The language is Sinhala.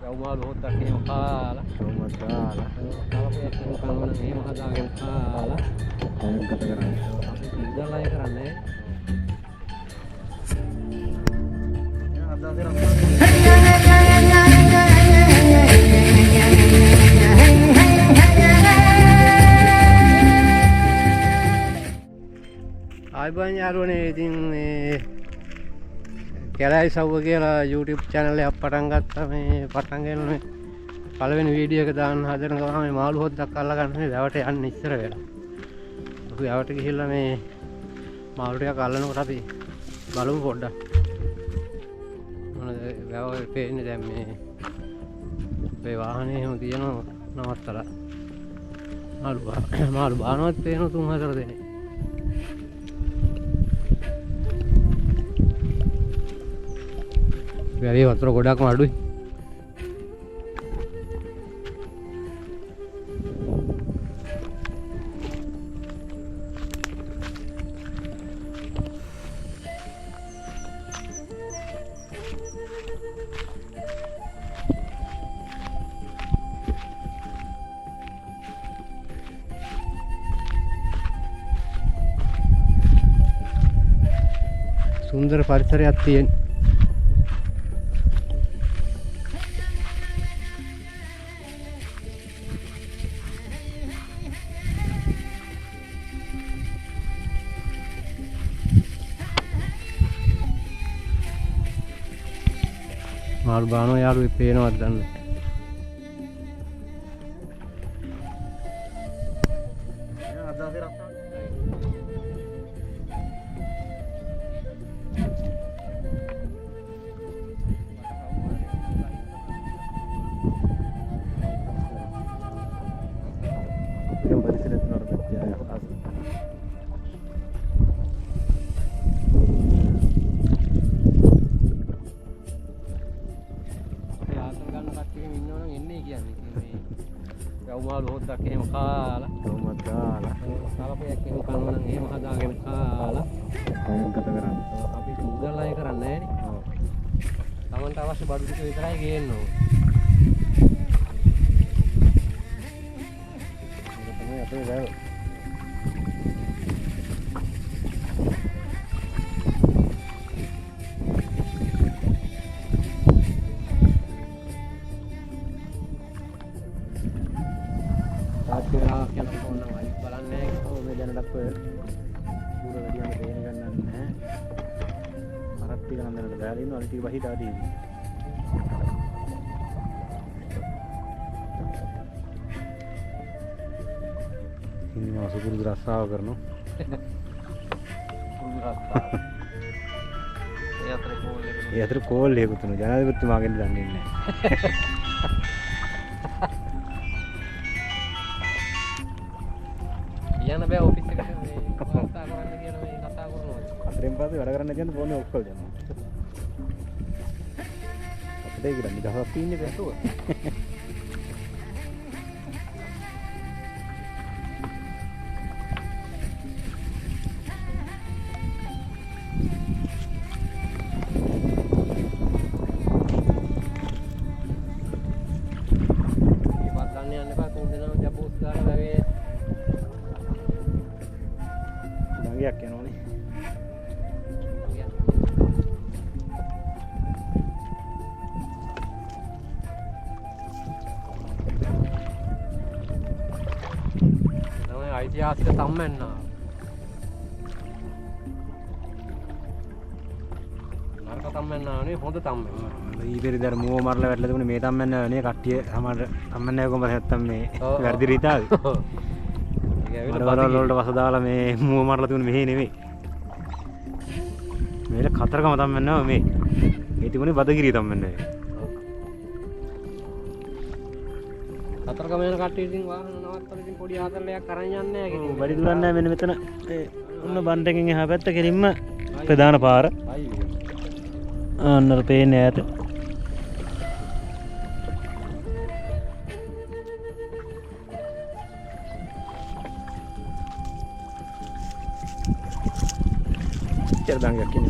Jauh hotak එහෙම කාලා කොහොමද දාලා කලපයක් කනවනම් එහෙම හදාගෙන කාලා දැන් ගත කරන්නේ. අපි ඉඳලා අය කරන්නේ අද අද ආයිබන් යාළුවනේ ඉතින් මේ කැලයි සව්ව කියලා YouTube channel එකක් පටන් ගත්තා මේ පටන් ගන්න පළවෙනි වීඩියෝ එක දාන්න හදන ගමන් මේ මාළු හොද්දක් අල්ල ගන්න මේ වැවට යන්න ඉස්සර වෙලා. අපි වැවට ගිහිල්ලා මේ මාළු ටිකක් අල්ලනකොට අපි බලමු පොඩ්ඩක්. මොනද වැව පේන්නේ දැන් මේ වාහනේ එහෙම තියෙනවා නවත්තලා. මාළු බානවත් පේනවා 3-4 දෙනෙක්. වැවේ වතුර ගොඩක්ම අඩුයි. සුන්දර පරිසරයක් තියෙන. මාළු බානවා යාළුවෙක් පේනවද දන්නේ නැහැ. අද අද රස්සා yang bersih dan normal ya මාළු හොද්දක් එහෙම කාලා කොහොමද දාලා කලපයක් එහෙම කනවනම් එහෙම හදාගෙන කාලා දැන් ගත කරන්නේ. අපි ඉඳලා අය කරන්නේ නැහැ නේ. Tamanට අවශ්‍ය බඩු ටික විතරයි ගේන්න ඕනේ. ඒක තමයි අපේ වැව. තාත්තා කියලා ඕනනම් අයිත් බලන්නේ ඔව් මේ දැනටත් ඔය දුර වැඩියම තේරෙන්න ගන්නත් නැහැ. අරත් ටික නම් දැනට බෑලා ඉන්නවා. අනිත් ටික බහිලා තියෙන්නේ. ඉන්නවා සුපුරුදු රස්සාව කරනවා. පුරුදු රස්සා. ඒ අතර කෝල් එකක් තුන ජනාධිපතිතුමාගෙන් දන්නේ නැහැ. යන්න බෑ ඔෆිස් එකට මේ කතා කරන්න කියලා මේ කතා කරනවා. හතරෙන් පස්සේ වැඩ කරන්න කියන ෆෝන් එක ඔක්කොම දැම්මා. අපිට ඒක නිදහසක් තියෙන්නේ බැලුවා. ඒවත් ගන්න යන්න එපා තුන් දෙනාම ජබෝස් දාලා වැවේ දඟයක් යනෝනේ. තමයි ඓතිහාසික තම්මැන්නා. නරක තම්මැන්නා නේ හොඳ තම්මැන්නා. ඊපෙරිදර මුව මරලා වැටලා තිබුණේ මේ තම්මැන්නා නේ කට්ටිය සමහර තම්මැන්නා කොහමද නැත්තම් මේ වැඩි රීතාවේ. වලට වස දාලා මේ මුව මරලා තිබුණේ මෙහෙ නෙමෙයි. මේක කතරගම තම්මැන්නා මේ. මේ තිබුණේ බදගිරිය තම්මැන්නා. කතරගම යන කට්ටිය ඉතින් වාහන නවත්තලා ඉතින් පොඩි ආතල්ලයක් අරන් යන්නේ නැහැ කිසිම. වැඩි දුරක් නැහැ මෙන්න මෙතන. ඔන්න බණ්ඩකින් එහා පැත්ත කෙලින්ම ප්‍රධාන පාර. අන්නර පේන්නේ ඈත. Cerdan yakin.